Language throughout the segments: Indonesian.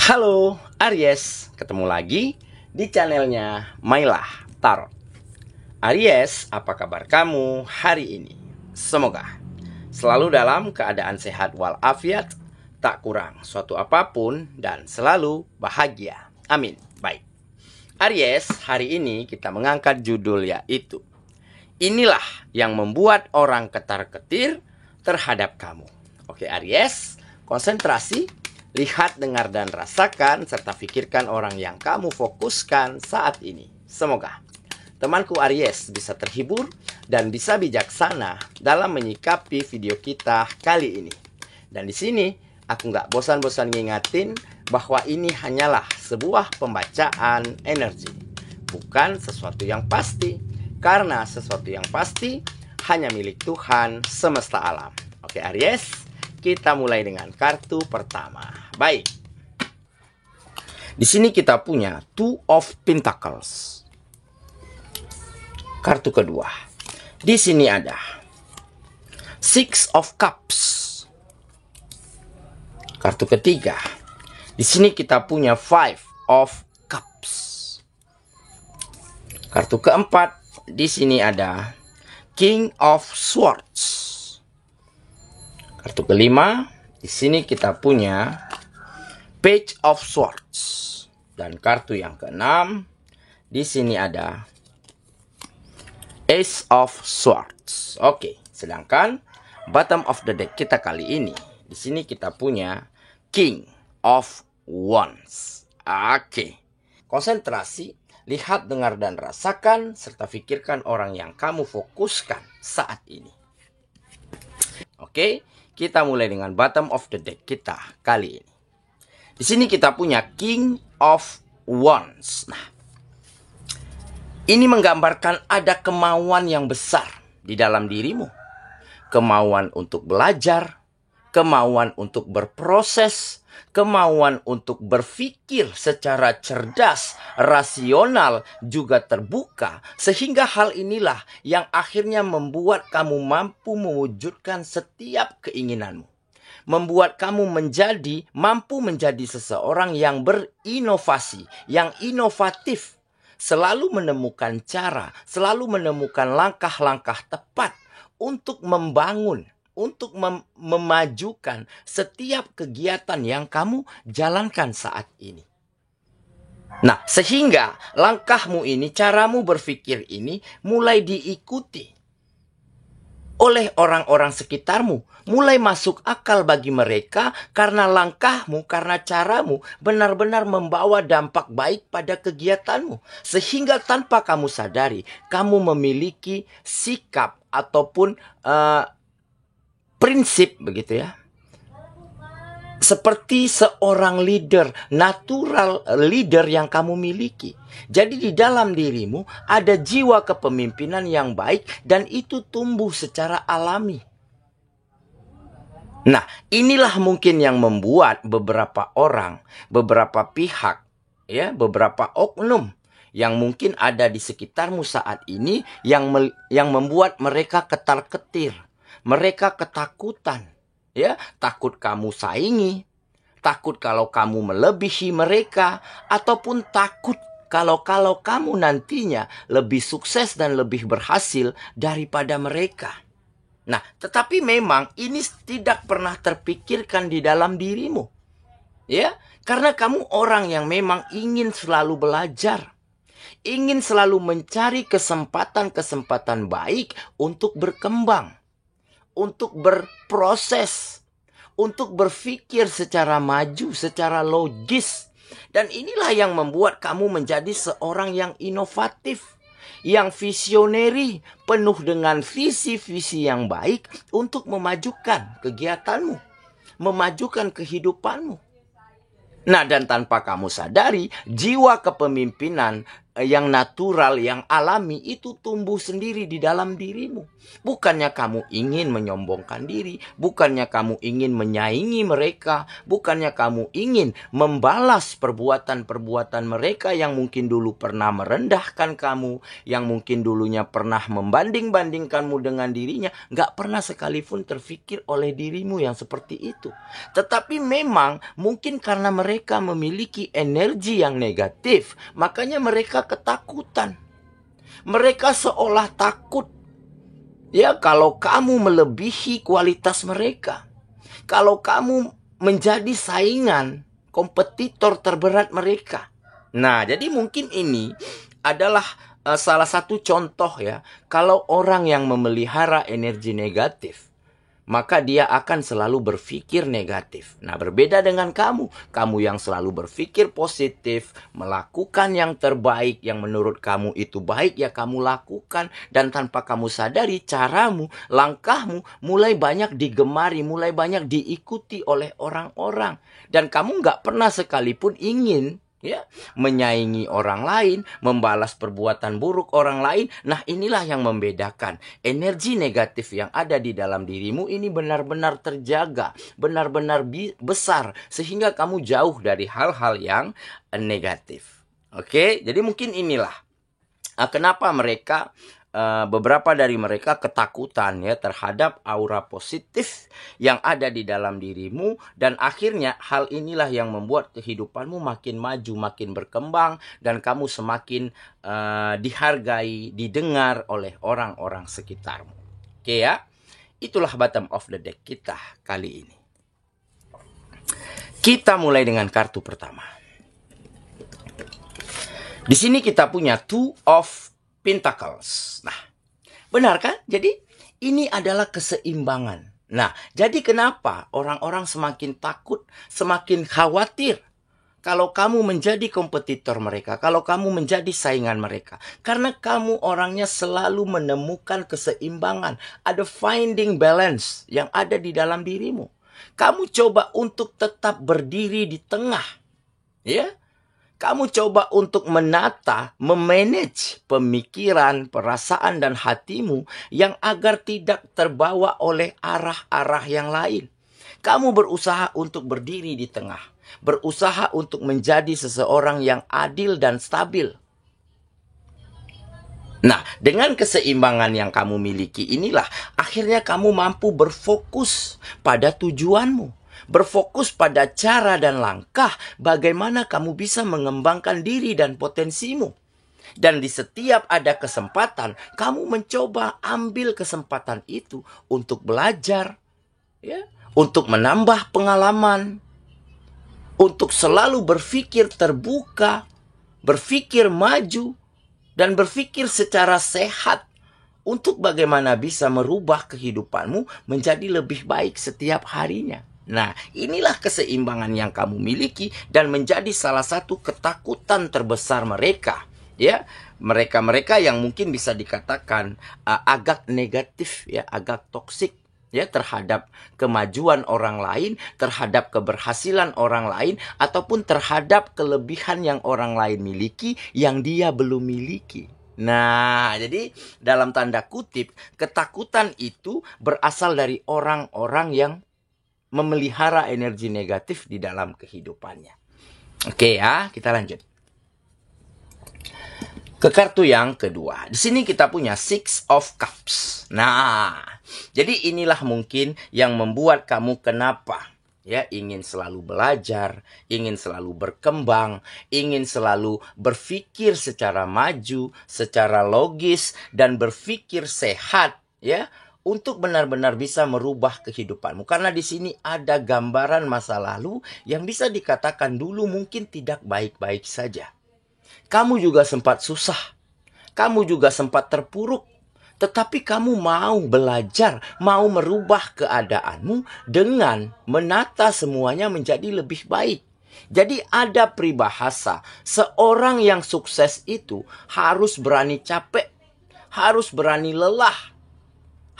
Halo Aries, ketemu lagi di channelnya Mailah Tarot. Aries, apa kabar kamu hari ini? Semoga selalu dalam keadaan sehat walafiat, tak kurang suatu apapun, dan selalu bahagia. Amin. Baik, Aries, hari ini kita mengangkat judul yaitu inilah yang membuat orang ketar-ketir terhadap kamu. Oke Aries, konsentrasi, lihat, dengar, dan rasakan, serta pikirkan orang yang kamu fokuskan saat ini. Semoga temanku Aries bisa terhibur dan bisa bijaksana dalam menyikapi video kita kali ini. Dan di sini aku nggak bosan-bosan ngingatin bahwa ini hanyalah sebuah pembacaan energi, bukan sesuatu yang pasti, karena sesuatu yang pasti hanya milik Tuhan semesta alam. Oke Aries, kita mulai dengan kartu pertama. Baik. Di sini kita punya Two of Pentacles. Kartu kedua. Di sini ada Six of Cups. Kartu ketiga. Di sini kita punya Five of Cups. Kartu keempat. Di sini ada King of Swords. Kartu kelima, di sini kita punya Page of Swords. Dan kartu yang keenam, di sini ada Ace of Swords. Oke, sedangkan bottom of the deck kita kali ini, di sini kita punya King of Wands. Oke, konsentrasi, lihat, dengar, dan rasakan, serta pikirkan orang yang kamu fokuskan saat ini. Oke, kita mulai dengan bottom of the deck kita kali ini. Di sini kita punya King of Wands. Nah, ini menggambarkan ada kemauan yang besar di dalam dirimu. Kemauan untuk belajar, kemauan untuk berproses, kemauan untuk berpikir secara cerdas, rasional, juga terbuka. Sehingga hal inilah yang akhirnya membuat kamu mampu mewujudkan setiap keinginanmu. Membuat kamu mampu menjadi seseorang yang berinovasi, yang inovatif. Selalu menemukan cara, selalu menemukan langkah-langkah tepat untuk membangun, untuk memajukan setiap kegiatan yang kamu jalankan saat ini. Nah, sehingga langkahmu ini, caramu berpikir ini mulai diikuti oleh orang-orang sekitarmu. Mulai masuk akal bagi mereka karena langkahmu, karena caramu benar-benar membawa dampak baik pada kegiatanmu. Sehingga tanpa kamu sadari, kamu memiliki sikap ataupun prinsip begitu ya, seperti seorang leader, natural leader yang kamu miliki. Jadi di dalam dirimu ada jiwa kepemimpinan yang baik dan itu tumbuh secara alami. Nah, inilah mungkin yang membuat beberapa orang, beberapa pihak, ya, beberapa oknum yang mungkin ada di sekitarmu saat ini yang membuat mereka ketar-ketir. Mereka ketakutan, ya, takut kamu saingi, takut kalau kamu melebihi mereka, ataupun takut kalau kamu nantinya lebih sukses dan lebih berhasil daripada mereka. Nah, tetapi memang ini tidak pernah terpikirkan di dalam dirimu, ya, karena kamu orang yang memang ingin selalu belajar, ingin selalu mencari kesempatan-kesempatan baik untuk berkembang, untuk berproses, untuk berpikir secara maju, secara logis. Dan inilah yang membuat kamu menjadi seorang yang inovatif, yang visioneri, penuh dengan visi-visi yang baik untuk memajukan kegiatanmu, memajukan kehidupanmu. Nah, dan tanpa kamu sadari, jiwa kepemimpinan yang natural, yang alami itu tumbuh sendiri di dalam dirimu. Bukannya kamu ingin menyombongkan diri, bukannya kamu ingin menyaingi mereka, bukannya kamu ingin membalas perbuatan-perbuatan mereka yang mungkin dulu pernah merendahkan kamu, yang mungkin dulunya pernah membanding-bandingkanmu dengan dirinya. Nggak pernah sekalipun terfikir oleh dirimu yang seperti itu. Tetapi memang mungkin karena mereka memiliki energi yang negatif, makanya mereka ketakutan. Mereka seolah takut. Ya, kalau kamu melebihi kualitas mereka. Kalau kamu menjadi saingan, kompetitor terberat mereka. Nah, jadi mungkin ini adalah salah satu contoh ya. Kalau orang yang memelihara energi negatif, maka dia akan selalu berpikir negatif. Nah, berbeda dengan kamu. Kamu yang selalu berpikir positif, melakukan yang terbaik, yang menurut kamu itu baik, ya kamu lakukan. Dan tanpa kamu sadari, caramu, langkahmu mulai banyak digemari, mulai banyak diikuti oleh orang-orang. Dan kamu nggak pernah sekalipun ingin menyaingi orang lain, membalas perbuatan buruk orang lain. Nah, inilah yang membedakan. Energi negatif yang ada di dalam dirimu ini benar-benar terjaga, benar-benar besar, sehingga kamu jauh dari hal-hal yang negatif. Oke, jadi mungkin inilah kenapa mereka beberapa dari mereka ketakutan ya terhadap aura positif yang ada di dalam dirimu, dan akhirnya hal inilah yang membuat kehidupanmu makin maju, makin berkembang, dan kamu semakin dihargai, didengar oleh orang-orang sekitarmu. Oke ya, itulah bottom of the deck kita kali ini. Kita mulai dengan kartu pertama. Di sini kita punya Two of Pentacles. Nah, benar kan? Jadi ini adalah keseimbangan. Nah, jadi kenapa orang-orang semakin takut, semakin khawatir kalau kamu menjadi kompetitor mereka, kalau kamu menjadi saingan mereka? Karena kamu orangnya selalu menemukan keseimbangan. Ada finding balance yang ada di dalam dirimu. Kamu coba untuk tetap berdiri di tengah. Ya. Kamu coba untuk menata, memanage pemikiran, perasaan, dan hatimu yang agar tidak terbawa oleh arah-arah yang lain. Kamu berusaha untuk berdiri di tengah. Berusaha untuk menjadi seseorang yang adil dan stabil. Nah, dengan keseimbangan yang kamu miliki inilah, akhirnya kamu mampu berfokus pada tujuanmu. Berfokus pada cara dan langkah bagaimana kamu bisa mengembangkan diri dan potensimu. Dan di setiap ada kesempatan, kamu mencoba ambil kesempatan itu untuk belajar, ya, untuk menambah pengalaman, untuk selalu berpikir terbuka, berpikir maju, dan berpikir secara sehat untuk bagaimana bisa merubah kehidupanmu menjadi lebih baik setiap harinya. Nah, inilah keseimbangan yang kamu miliki dan menjadi salah satu ketakutan terbesar mereka. Ya, mereka-mereka yang mungkin bisa dikatakan agak negatif, ya, agak toksik, ya, terhadap kemajuan orang lain, terhadap keberhasilan orang lain, ataupun terhadap kelebihan yang orang lain miliki yang dia belum miliki. Nah, jadi dalam tanda kutip, ketakutan itu berasal dari orang-orang yang memelihara energi negatif di dalam kehidupannya. Oke ya, kita lanjut ke kartu yang kedua. Di sini kita punya Six of Cups. Nah, jadi inilah mungkin yang membuat kamu kenapa ya ingin selalu belajar, ingin selalu berkembang, ingin selalu berpikir secara maju, secara logis, dan berpikir sehat, ya, untuk benar-benar bisa merubah kehidupanmu. Karena di sini ada gambaran masa lalu yang bisa dikatakan dulu mungkin tidak baik-baik saja. Kamu juga sempat susah. Kamu juga sempat terpuruk. Tetapi kamu mau belajar, mau merubah keadaanmu dengan menata semuanya menjadi lebih baik. Jadi ada peribahasa, seorang yang sukses itu harus berani capek, harus berani lelah,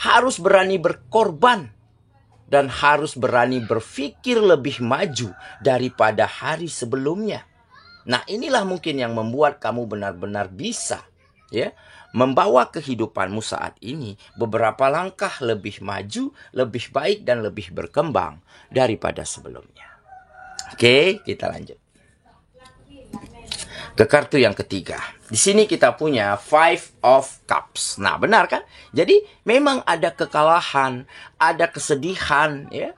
harus berani berkorban, dan harus berani berpikir lebih maju daripada hari sebelumnya. Nah, inilah mungkin yang membuat kamu benar-benar bisa ya membawa kehidupanmu saat ini beberapa langkah lebih maju, lebih baik dan lebih berkembang daripada sebelumnya. Oke, kita lanjut ke kartu yang ketiga. Di sini kita punya Five of Cups. Nah, benar kan? Jadi memang ada kekalahan, ada kesedihan ya.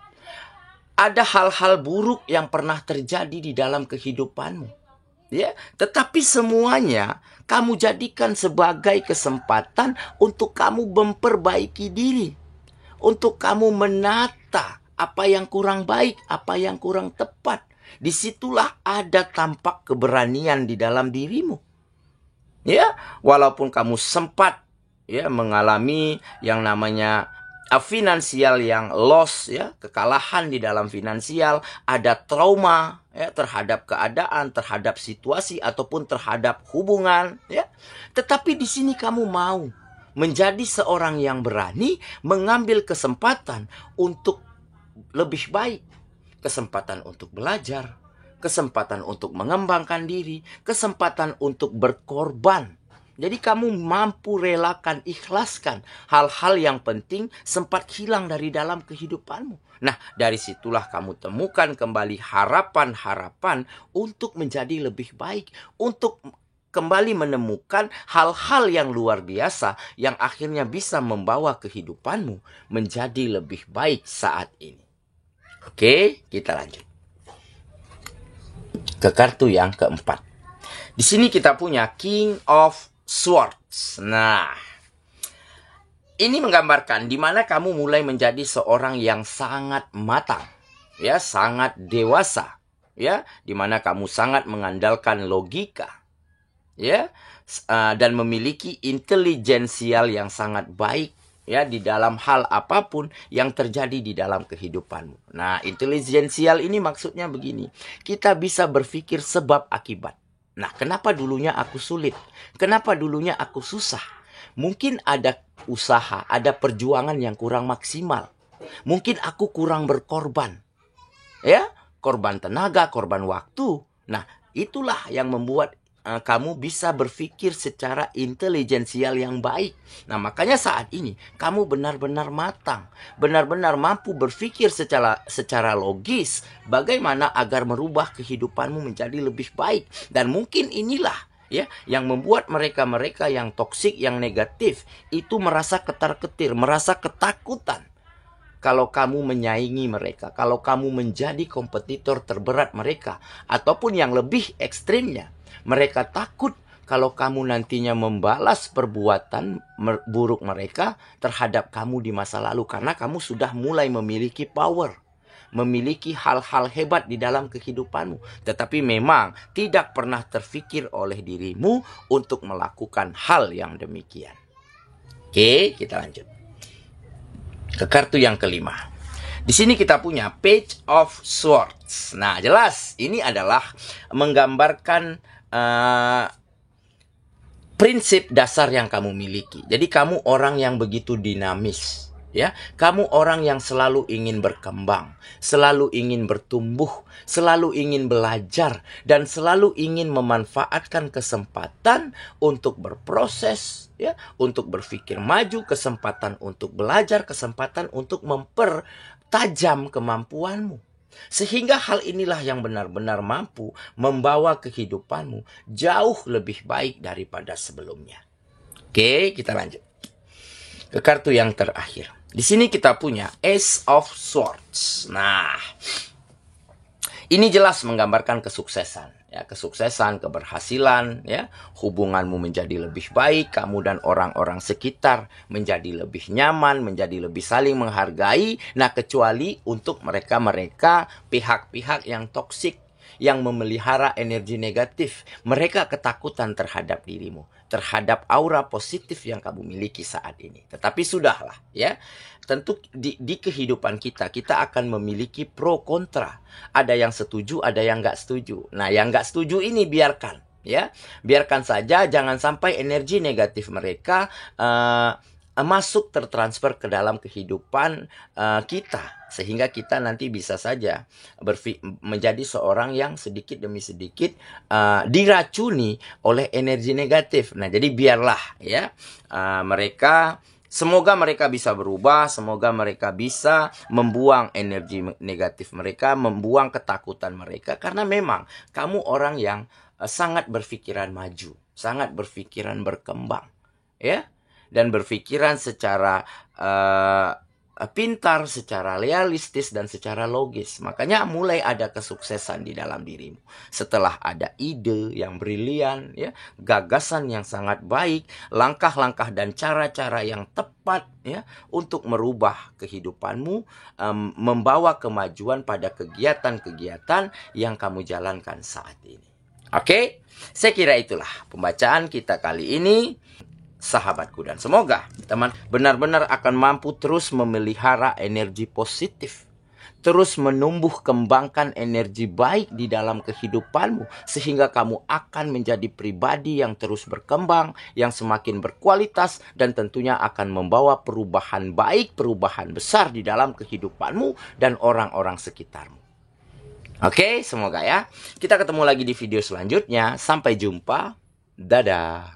Ada hal-hal buruk yang pernah terjadi di dalam kehidupanmu. Ya, tetapi semuanya kamu jadikan sebagai kesempatan untuk kamu memperbaiki diri, untuk kamu menata apa yang kurang baik, apa yang kurang tepat. Disitulah ada tampak keberanian di dalam dirimu. Ya, walaupun kamu sempat ya mengalami yang namanya finansial yang loss ya, kekalahan di dalam finansial, ada trauma ya terhadap keadaan, terhadap situasi ataupun terhadap hubungan ya. Tetapi di sini kamu mau menjadi seorang yang berani mengambil kesempatan untuk lebih baik, kesempatan untuk belajar, kesempatan untuk mengembangkan diri, kesempatan untuk berkorban. Jadi kamu mampu relakan, ikhlaskan hal-hal yang penting sempat hilang dari dalam kehidupanmu. Nah, dari situlah kamu temukan kembali harapan-harapan untuk menjadi lebih baik, untuk kembali menemukan hal-hal yang luar biasa yang akhirnya bisa membawa kehidupanmu menjadi lebih baik saat ini. Oke, kita lanjut ke kartu yang keempat. Di sini kita punya King of Swords. Nah, ini menggambarkan di mana kamu mulai menjadi seorang yang sangat matang, ya, sangat dewasa, ya, di mana kamu sangat mengandalkan logika, ya, dan memiliki intelijensial yang sangat baik, ya, di dalam hal apapun yang terjadi di dalam kehidupanmu. Nah, intelijensial ini maksudnya begini, kita bisa berpikir sebab akibat. Nah, kenapa dulunya aku sulit? Kenapa dulunya aku susah? Mungkin ada usaha, ada perjuangan yang kurang maksimal. Mungkin aku kurang berkorban. Ya, korban tenaga, korban waktu. Nah, itulah yang membuat kamu bisa berpikir secara intelijensial yang baik. Nah, makanya saat ini kamu benar-benar matang, benar-benar mampu berpikir secara logis bagaimana agar merubah kehidupanmu menjadi lebih baik. Dan mungkin inilah ya yang membuat mereka-mereka yang toksik, yang negatif itu merasa ketar-ketir, merasa ketakutan. Kalau kamu menyaingi mereka, kalau kamu menjadi kompetitor terberat mereka, ataupun yang lebih ekstrimnya, mereka takut kalau kamu nantinya membalas perbuatan buruk mereka terhadap kamu di masa lalu. Karena kamu sudah mulai memiliki power, memiliki hal-hal hebat di dalam kehidupanmu. Tetapi memang tidak pernah terfikir oleh dirimu untuk melakukan hal yang demikian. Oke, kita lanjut ke kartu yang kelima. Di sini kita punya Page of Swords. Nah, jelas ini adalah menggambarkan prinsip dasar yang kamu miliki. Jadi kamu orang yang begitu dinamis, ya. Kamu orang yang selalu ingin berkembang, selalu ingin bertumbuh, selalu ingin belajar, dan selalu ingin memanfaatkan kesempatan untuk berproses, ya, untuk berpikir maju, kesempatan untuk belajar, kesempatan untuk mempertajam kemampuanmu. Sehingga hal inilah yang benar-benar mampu membawa kehidupanmu jauh lebih baik daripada sebelumnya. Oke, kita lanjut ke kartu yang terakhir. Di sini kita punya Ace of Swords. Nah, ini jelas menggambarkan kesuksesan. Ya, kesuksesan, keberhasilan, ya, hubunganmu menjadi lebih baik, kamu dan orang-orang sekitar menjadi lebih nyaman, menjadi lebih saling menghargai. Nah, kecuali untuk mereka-mereka pihak-pihak yang toksik, yang memelihara energi negatif, mereka ketakutan terhadap dirimu, terhadap aura positif yang kamu miliki saat ini. Tetapi sudahlah, ya. Tentu di kehidupan kita akan memiliki pro kontra. Ada yang setuju, ada yang nggak setuju. Nah, yang nggak setuju ini biarkan, ya, biarkan saja. Jangan sampai energi negatif mereka masuk tertransfer ke dalam kehidupan kita, sehingga kita nanti bisa saja menjadi seorang yang sedikit demi sedikit diracuni oleh energi negatif. Nah, jadi biarlah ya semoga mereka bisa berubah, semoga mereka bisa membuang energi negatif mereka, membuang ketakutan mereka, karena memang kamu orang yang sangat berpikiran maju, sangat berpikiran berkembang, ya, dan berpikiran secara pintar, secara realistis, dan secara logis. Makanya mulai ada kesuksesan di dalam dirimu. Setelah ada ide yang brilian, ya, gagasan yang sangat baik, langkah-langkah dan cara-cara yang tepat, ya, untuk merubah kehidupanmu, membawa kemajuan pada kegiatan-kegiatan yang kamu jalankan saat ini. Oke, saya kira itulah pembacaan kita kali ini, sahabatku, dan semoga teman benar-benar akan mampu terus memelihara energi positif, terus menumbuh kembangkan energi baik di dalam kehidupanmu, sehingga kamu akan menjadi pribadi yang terus berkembang, yang semakin berkualitas, dan tentunya akan membawa perubahan baik, perubahan besar di dalam kehidupanmu dan orang-orang sekitarmu. Oke, semoga ya. Kita ketemu lagi di video selanjutnya. Sampai jumpa. Dadah.